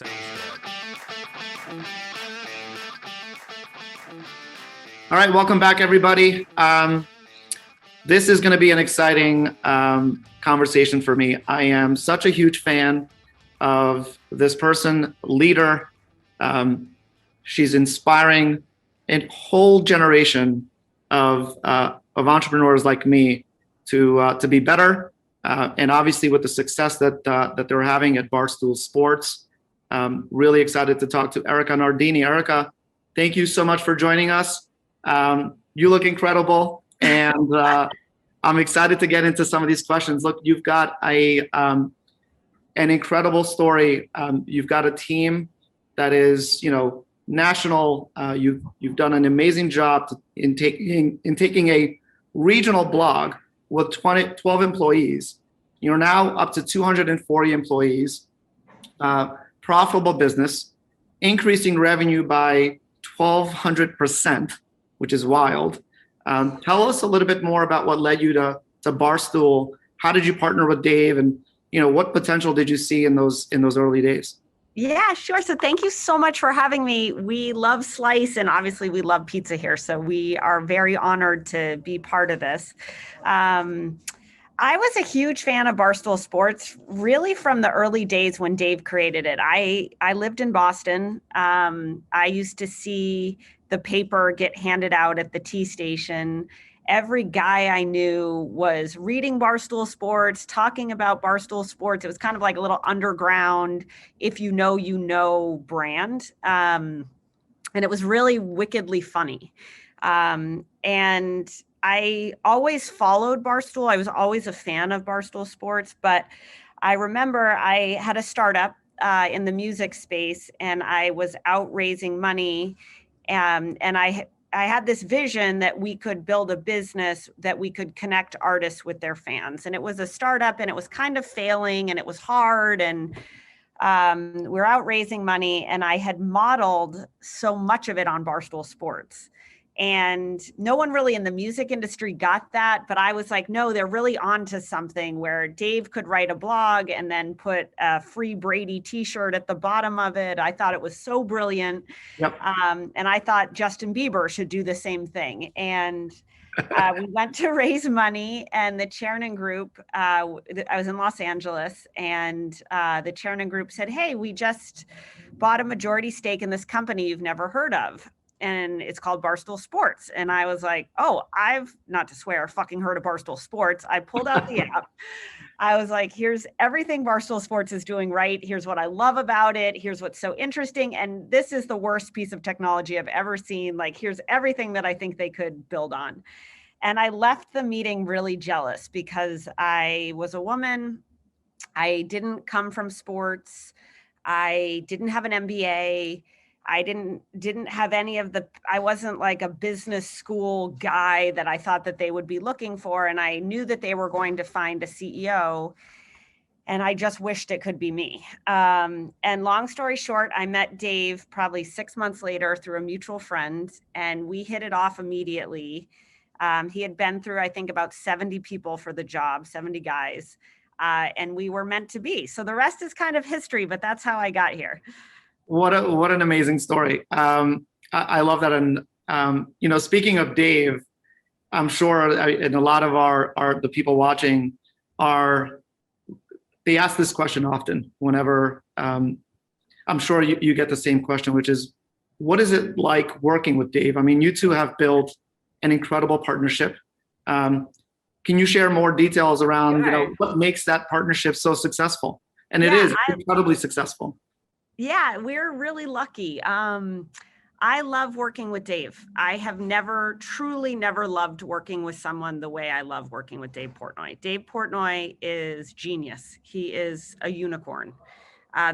All right, welcome back, everybody. This is going to be an exciting conversation for me. I am such a huge fan of this person, leader. She's inspiring a whole generation of entrepreneurs like me to be better. And obviously, with the success that they're having at Barstool Sports, really excited to talk to Erika Nardini. Erika, thank you so much for joining us. You look incredible, and I'm excited to get into some of these questions. Look, you've got an incredible story. You've got a team that is, national. You've done an amazing job in taking a regional blog with 12 employees. You're now up to 240 employees, profitable business, increasing revenue by 1,200%, which is wild. Tell us a little bit more about what led you to Barstool. How did you partner with Dave, and what potential did you see in those early days? Yeah, sure. So thank you so much for having me. We love Slice, and obviously we love pizza here. So we are very honored to be part of this. I was a huge fan of Barstool Sports, really from the early days when Dave created it. I lived in Boston. I used to see the paper get handed out at the T station. Every guy I knew was reading Barstool Sports, talking about Barstool Sports. It was kind of like a little underground, if you know brand. And it was really wickedly funny. And I always followed Barstool. I was always a fan of Barstool Sports, but I remember I had a startup in the music space, and I was out raising money. And I had this vision that we could build a business that we could connect artists with their fans. And it was a startup, and it was kind of failing, and it was hard. And we're out raising money, and I had modeled so much of it on Barstool Sports. And no one really in the music industry got that, but I was like, no, they're really onto something, where Dave could write a blog and then put a free Brady t-shirt at the bottom of it. I thought it was so brilliant. Yep. And I thought Justin Bieber should do the same thing. And we went to raise money, and the Chernin Group, I was in Los Angeles, and the Chernin Group said, hey, we just bought a majority stake in this company you've never heard of, and it's called Barstool Sports. And I was like, oh, I've, not to swear, fucking heard of Barstool Sports. I pulled out the app. I was like, here's everything Barstool Sports is doing right. Here's what I love about it. Here's what's so interesting. And this is the worst piece of technology I've ever seen. Like, here's everything that I think they could build on. And I left the meeting really jealous, because I was a woman. I didn't come from sports. I didn't have an MBA. I didn't have any of I wasn't like a business school guy that I thought that they would be looking for. And I knew that they were going to find a CEO, and I just wished it could be me. And long story short, I met Dave probably 6 months later through a mutual friend, and we hit it off immediately. He had been through, I think, about 70 people for the job, 70 guys. And we were meant to be. So the rest is kind of history, but that's how I got here. What an amazing story. I love that. And speaking of Dave, I'm sure, and a lot of the people watching they ask this question often whenever, I'm sure you get the same question, which is, what is it like working with Dave? I mean, you two have built an incredible partnership. Can you share more details around, what makes that partnership so successful? And it is incredibly successful. Yeah, we're really lucky. I love working with Dave. I have truly never loved working with someone the way I love working with Dave Portnoy. Dave Portnoy is genius. He is a unicorn.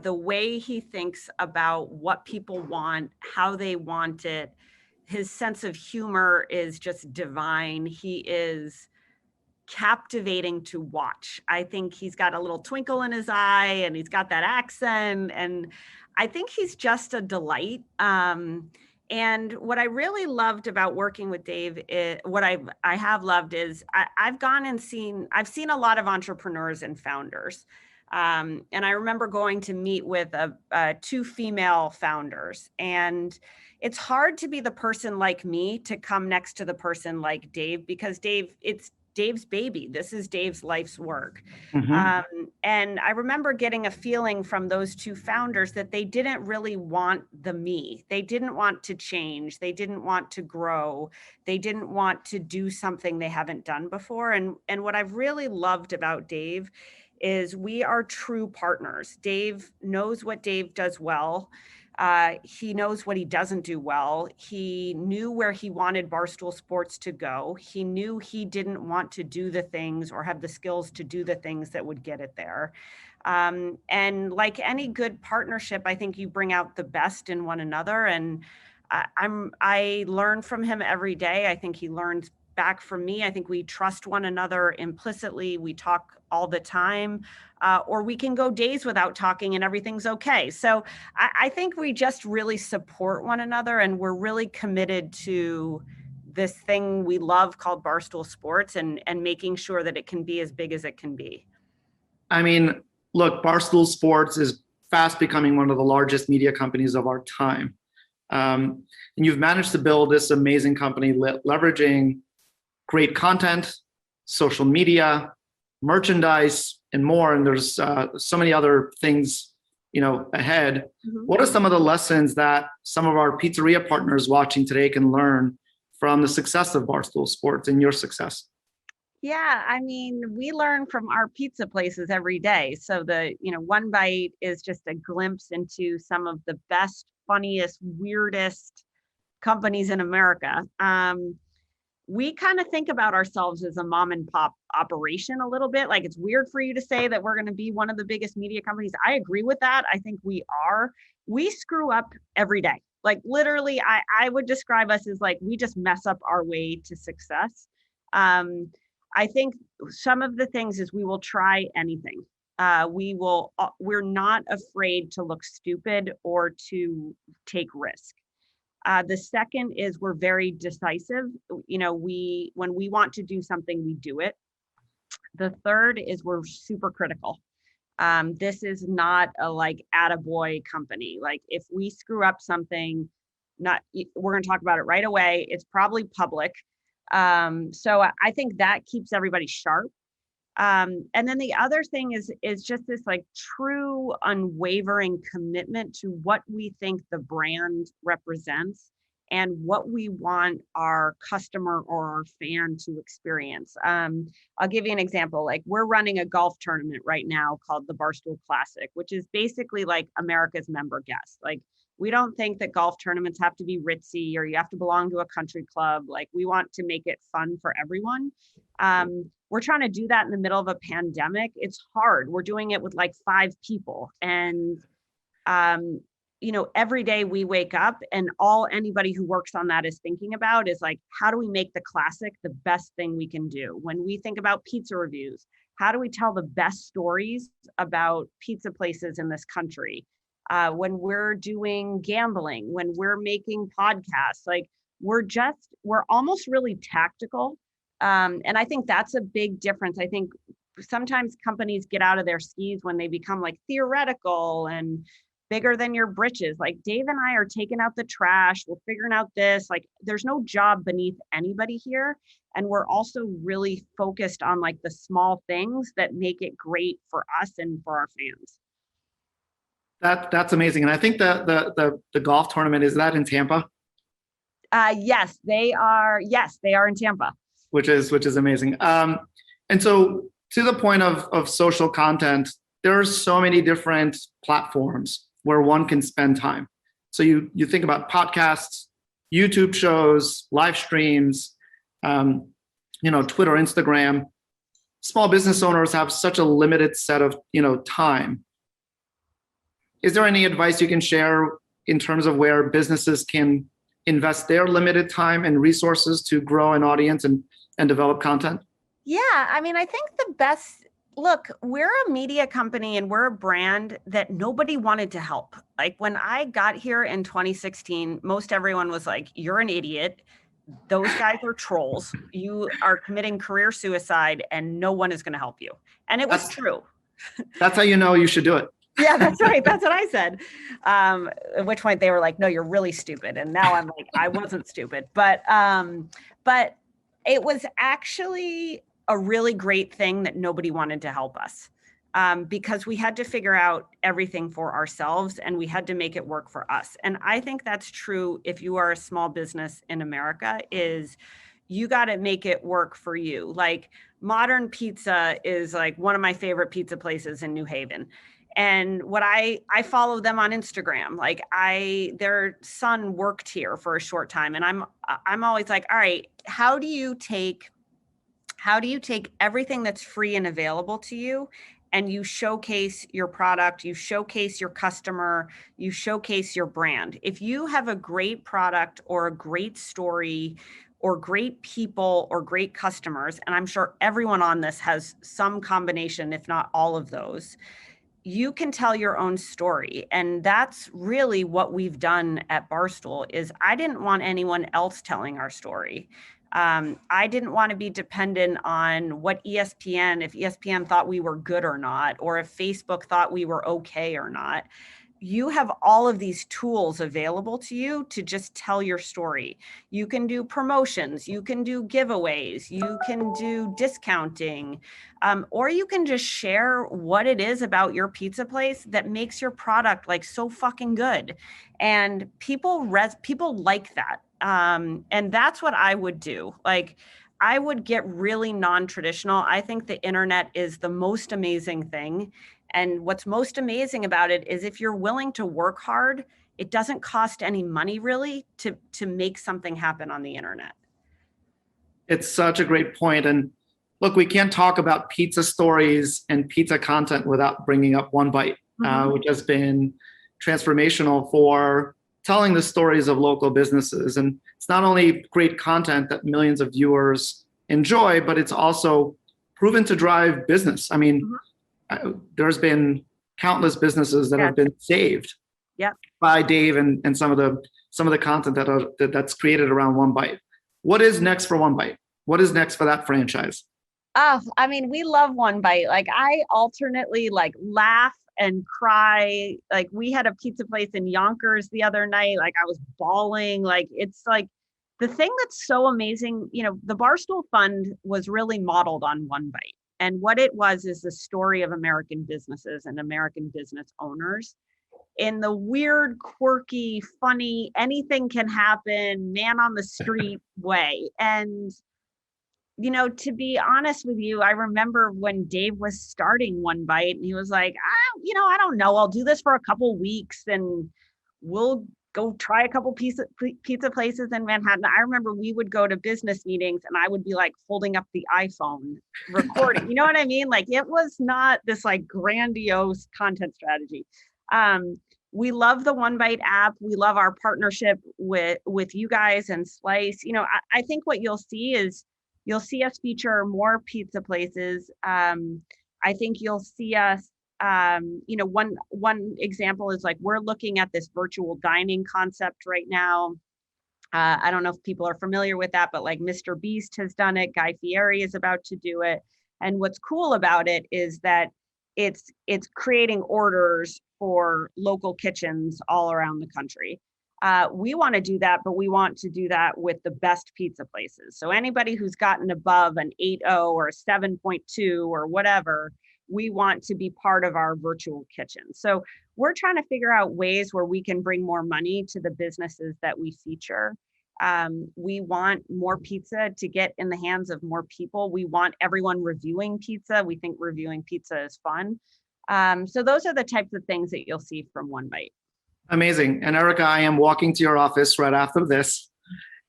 The way he thinks about what people want, how they want it, his sense of humor is just divine. He is captivating to watch. I think he's got a little twinkle in his eye, and he's got that accent, and I think he's just a delight. And what I really loved about working with Dave, what I have loved is I've seen a lot of entrepreneurs and founders. And I remember going to meet with two female founders, and it's hard to be the person like me to come next to the person like Dave, because it's Dave's baby. This is Dave's life's work. Mhm. And I remember getting a feeling from those two founders that they didn't really want the me. They didn't want to change. They didn't want to grow. They didn't want to do something they haven't done before. And what I've really loved about Dave is we are true partners. Dave knows what Dave does well. He knows what he doesn't do well. He knew where he wanted Barstool Sports to go. He knew he didn't want to do the things or have the skills to do the things that would get it there. And like any good partnership, I think you bring out the best in one another. And I learn from him every day. I think he learns back from me. I think we trust one another implicitly. We talk all the time, or we can go days without talking and everything's okay. So I think we just really support one another, and we're really committed to this thing we love called Barstool Sports, and making sure that it can be as big as it can be. I mean, look, Barstool Sports is fast becoming one of the largest media companies of our time. And you've managed to build this amazing company leveraging great content, social media, merchandise, and more. And there's so many other things, ahead. Mm-hmm. What are some of the lessons that some of our pizzeria partners watching today can learn from the success of Barstool Sports and your success? Yeah, I mean, we learn from our pizza places every day. So one bite is just a glimpse into some of the best, funniest, weirdest companies in America. We kind of think about ourselves as a mom and pop operation a little bit. Like, it's weird for you to say that we're going to be one of the biggest media companies. I agree with that. I think we are. We screw up every day. Like, literally, I would describe us as like, we just mess up our way to success. I think some of the things is we will try anything. We're not afraid to look stupid or to take risk. The second is we're very decisive. When we want to do something, we do it. The third is we're super critical. This is not a like attaboy company. Like, if we screw up something, we're going to talk about it right away. It's probably public. So I think that keeps everybody sharp. And then the other thing is just this like true unwavering commitment to what we think the brand represents and what we want our customer or our fan to experience. I'll give you an example. Like, we're running a golf tournament right now called the Barstool Classic, which is basically like America's member guest. Like, we don't think that golf tournaments have to be ritzy or you have to belong to a country club. Like, we want to make it fun for everyone. We're trying to do that in the middle of a pandemic. It's hard. We're doing it with like 5 people. And, every day we wake up and all anybody who works on that is thinking about is like, how do we make the classic the best thing we can do? When we think about pizza reviews, how do we tell the best stories about pizza places in this country? When we're doing gambling, when we're making podcasts, like we're almost really tactical. And I think that's a big difference. I think sometimes companies get out of their skis when they become like theoretical and bigger than your britches. Like, Dave and I are taking out the trash. We're figuring out this, like, there's no job beneath anybody here. And we're also really focused on like the small things that make it great for us and for our fans. That's amazing. And I think the golf tournament, is that in Tampa? Yes, they are. Yes, they are in Tampa. Which is amazing. And so, to the point of social content, there are so many different platforms where one can spend time. So you think about podcasts, YouTube shows, live streams, Twitter, Instagram. Small business owners have such a limited set of time. Is there any advice you can share in terms of where businesses can invest their limited time and resources to grow an audience and develop content? Yeah, I mean, I think the best, look, we're a media company and we're a brand that nobody wanted to help. Like, when I got here in 2016, most everyone was like, you're an idiot. Those guys are trolls. You are committing career suicide and no one is going to help you. And it was true. That's how you know you should do it. Yeah, that's right. That's what I said. At which point they were like, no, you're really stupid. And now I'm like, I wasn't stupid. But it was actually a really great thing that nobody wanted to help us, because we had to figure out everything for ourselves and we had to make it work for us. And I think that's true if you are a small business in America, is you got to make it work for you. Like Modern Pizza is like one of my favorite pizza places in New Haven. And what I follow them on Instagram. Like their son worked here for a short time, and I'm always like, all right, how do you take everything that's free and available to you, and you showcase your product, you showcase your customer, you showcase your brand. If you have a great product or a great story or great people or great customers, and I'm sure everyone on this has some combination, if not all of those, you can tell your own story. And that's really what we've done at Barstool. Is I didn't want anyone else telling our story. I didn't want to be dependent on what if ESPN thought we were good or not, or if Facebook thought we were okay or not. You have all of these tools available to you to just tell your story. You can do promotions, you can do giveaways, you can do discounting, or you can just share what it is about your pizza place that makes your product like so fucking good. And people like that. And that's what I would do. Like, I would get really non-traditional. I think the internet is the most amazing thing. And what's most amazing about it is if you're willing to work hard, it doesn't cost any money really to make something happen on the internet. It's such a great point. And look, we can't talk about pizza stories and pizza content without bringing up One Bite, which has been transformational for telling the stories of local businesses. And it's not only great content that millions of viewers enjoy, but it's also proven to drive business. I mean, there's been countless businesses that have been saved by Dave and some of the content that's created around One Bite. What is next for One Bite? What is next for that franchise? Oh, I mean, we love One Bite. Like, I alternately like laugh and cry. Like, we had a pizza place in Yonkers the other night. Like, I was bawling. Like, it's like the thing that's so amazing, the Barstool Fund was really modeled on One Bite. And what it was is the story of American businesses and American business owners in the weird, quirky, funny, anything can happen, man on the street way. And, to be honest with you, I remember when Dave was starting One Bite and he was like, I don't know, I'll do this for a couple weeks and we'll go try a couple pizza places in Manhattan. I remember we would go to business meetings and I would be like holding up the iPhone recording. You know what I mean? Like, it was not this like grandiose content strategy. We love the One Bite app. We love our partnership with you guys and Slice. I think what you'll see is you'll see us feature more pizza places. I think you'll see us one example is like, we're looking at this virtual dining concept right now. I don't know if people are familiar with that, but like Mr. Beast has done it. Guy Fieri is about to do it. And what's cool about it is that it's creating orders for local kitchens all around the country. We want to do that, but we want to do that with the best pizza places. So anybody who's gotten above an 8.0 or a 7.2 or whatever, we want to be part of our virtual kitchen. So we're trying to figure out ways where we can bring more money to the businesses that we feature. We want more pizza to get in the hands of more people. We want everyone reviewing pizza. We think reviewing pizza is fun. So those are the types of things that you'll see from One Bite. Amazing. And Erika, I am walking to your office right after this,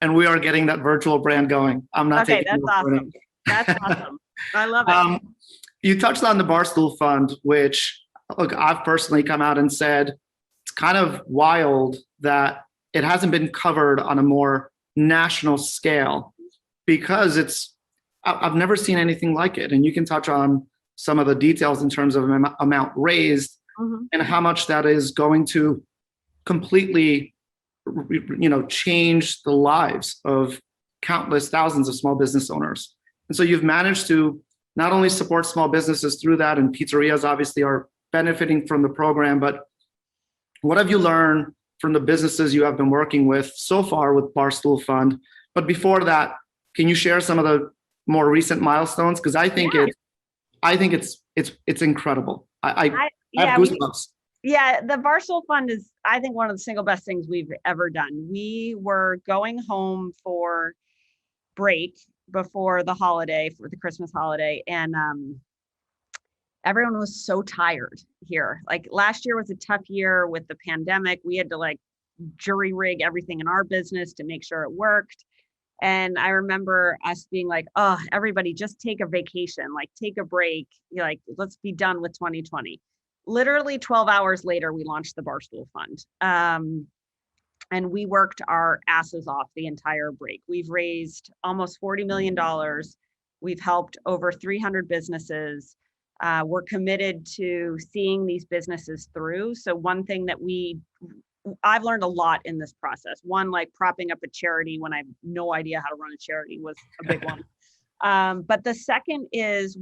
and we are getting that virtual brand going. I'm not taking that's awesome. That's awesome. I love it. You touched on the Barstool Fund, which, look, I've personally come out and said it's kind of wild that it hasn't been covered on a more national scale, because I've never seen anything like it. And you can touch on some of the details in terms of amount raised and how much that is going to completely, change the lives of countless thousands of small business owners. And so you've managed to not only support small businesses through that, and pizzerias obviously are benefiting from the program, but what have you learned from the businesses you have been working with so far with Barstool Fund? But before that, can you share some of the more recent milestones? Because I think it's incredible. I have goosebumps. Yeah, the Barstool Fund is, I think, one of the single best things we've ever done. We were going home for break before the holiday, for the Christmas holiday, and everyone was so tired here. Like last year was a tough year with the pandemic. We had to like jury rig everything in our business to make sure it worked. And I remember us being like, oh, everybody just take a vacation, like take a break. You're like, let's be done with 2020. Literally 12 hours later, we launched the Barstool Fund. And we worked our asses off the entire break. We've raised almost $40 million. We've helped over 300 businesses. We're committed to seeing these businesses through. So one thing that I've learned a lot in this process. One, like propping up a charity when I have no idea how to run a charity was a big one. But the second is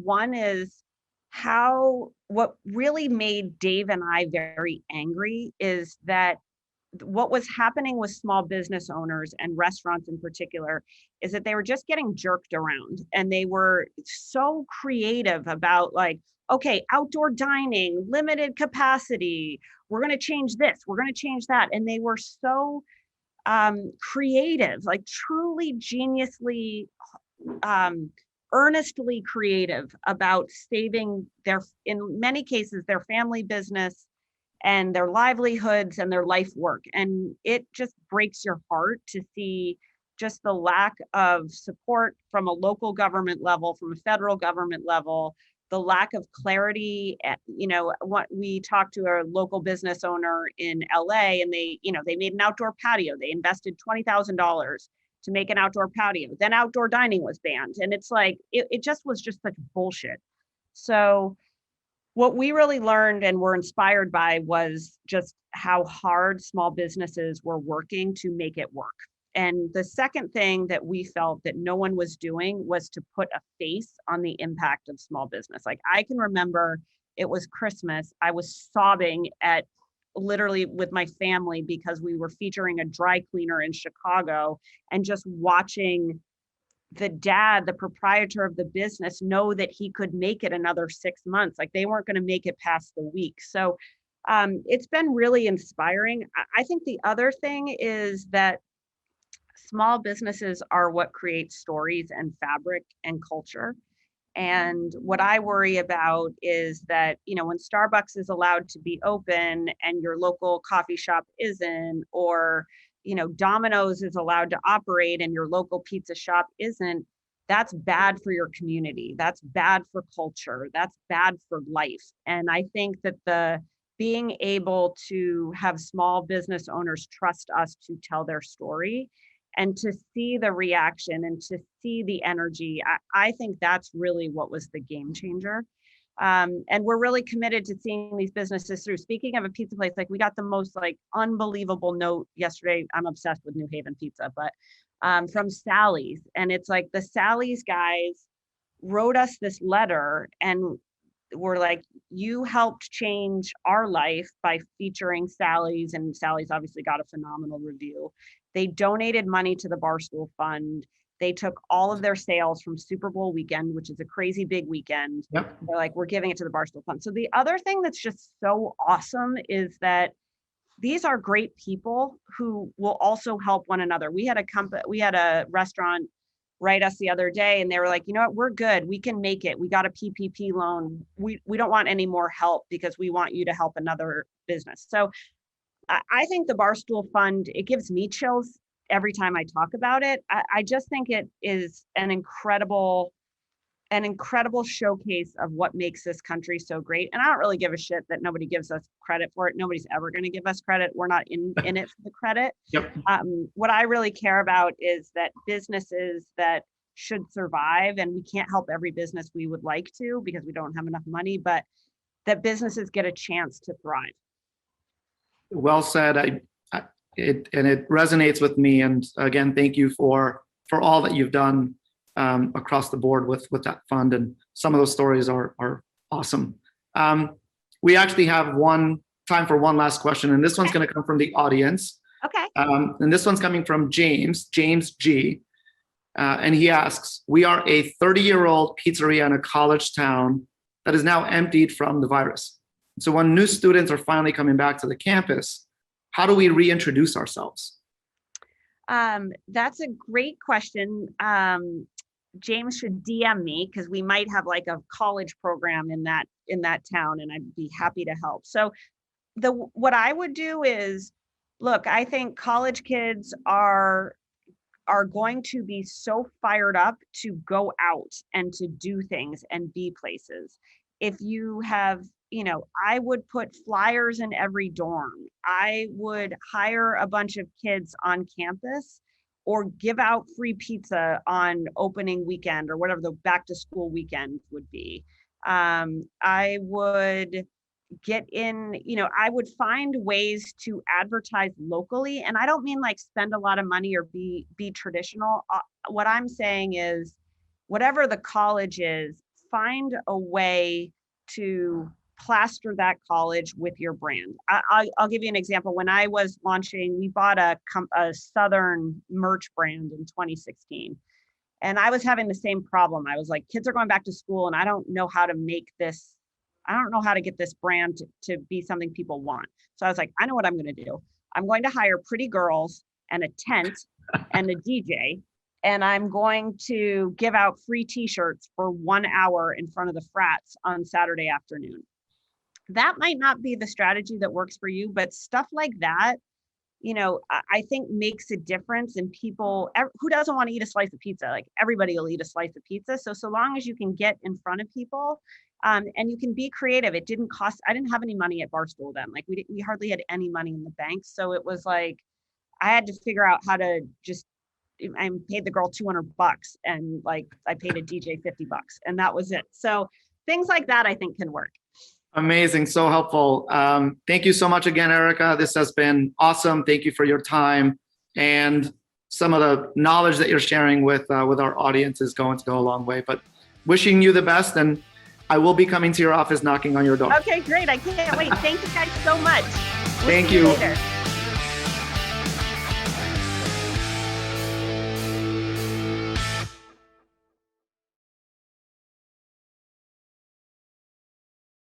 what really made Dave and I very angry is that what was happening with small business owners and restaurants in particular is that they were just getting jerked around, and they were so creative about like, okay, outdoor dining, limited capacity, we're going to change this, we're going to change that. And they were so creative, like truly geniusly, earnestly creative about saving in many cases, their family business and their livelihoods and their life work. And it just breaks your heart to see just the lack of support from a local government level, from a federal government level, the lack of clarity. What we talked to a local business owner in LA, and they made an outdoor patio. They invested $20,000 to make an outdoor patio. Then outdoor dining was banned. And it's like, it just was just such bullshit. So what we really learned and were inspired by was just how hard small businesses were working to make it work. And the second thing that we felt that no one was doing was to put a face on the impact of small business. Like I can remember it was Christmas. I was sobbing at literally with my family because we were featuring a dry cleaner in Chicago, and just watching the proprietor of the business, know that he could make it another 6 months. Like they weren't going to make it past the week. So it's been really inspiring. I think the other thing is that small businesses are what creates stories and fabric and culture. And what I worry about is that, when Starbucks is allowed to be open and your local coffee shop isn't, or Domino's is allowed to operate and your local pizza shop isn't, that's bad for your community. That's bad for culture. That's bad for life. And I think that being able to have small business owners trust us to tell their story and to see the reaction and to see the energy, I think that's really what was the game changer. And we're really committed to seeing these businesses through. Speaking of a pizza place, like we got the most like unbelievable note yesterday. I'm obsessed with New Haven pizza, but from Sally's. And it's like the Sally's guys wrote us this letter and were like, you helped change our life by featuring Sally's, and Sally's obviously got a phenomenal review. They donated money to the Barstool Fund. They took all of their sales from Super Bowl weekend, which is a crazy big weekend. Yep. They're like, we're giving it to the Barstool Fund. So the other thing that's just so awesome is that these are great people who will also help one another. We had a restaurant write us the other day, and they were like, you know what, we're good. We can make it. We got a PPP loan. We don't want any more help because we want you to help another business. So I think the Barstool Fund, it gives me chills every time I talk about it. I just think it is an incredible showcase of what makes this country so great. And I don't really give a shit that nobody gives us credit for it. Nobody's ever going to give us credit. We're not in it for the credit. Yep. What I really care about is that businesses that should survive, and we can't help every business we would like to because we don't have enough money, but that businesses get a chance to thrive. Well said. It resonates with me. And again, thank you for all that you've done across the board with that fund. And some of those stories are awesome. We actually have time for one last question, and this one's going to come from the audience. Okay. And this one's coming from James G. And he asks, we are a 30-year-old pizzeria in a college town that is now emptied from the virus. So when new students are finally coming back to the campus, how do we reintroduce ourselves? That's a great question. James should DM me because we might have like a college program in that town, and I'd be happy to help. So what I would do is, look, I think college kids are going to be so fired up to go out and to do things and be places. If you have, I would put flyers in every dorm. I would hire a bunch of kids on campus or give out free pizza on opening weekend or whatever the back to school weekend would be. I would get in, I would find ways to advertise locally. And I don't mean like spend a lot of money or be traditional. What I'm saying is, whatever the college is, find a way to plaster that college with your brand. I'll give you an example. When I was launching, we bought a Southern merch brand in 2016. And I was having the same problem. I was like, kids are going back to school and I don't know how to get this brand to be something people want. So I was like, I know what I'm going to do. I'm going to hire pretty girls and a tent and a DJ, and I'm going to give out free t-shirts for 1 hour in front of the frats on Saturday afternoon. That might not be the strategy that works for you, but stuff like that, I think makes a difference in people. Who doesn't want to eat a slice of pizza? Like, everybody will eat a slice of pizza. So long as you can get in front of people, and you can be creative. It didn't cost, I didn't have any money at Barstool then. Like we hardly had any money in the bank. So it was like, I had to figure out how to I paid the girl $200 and like I paid a DJ $50 and that was it. So things like that I think can work. Amazing. So helpful. Thank you so much again, Erika. This has been awesome. Thank you for your time, and some of the knowledge that you're sharing with our audience is going to go a long way. But wishing you the best, and I will be coming to your office knocking on your door. Okay, great. I can't wait. Thank you guys so much. Thank you. Later.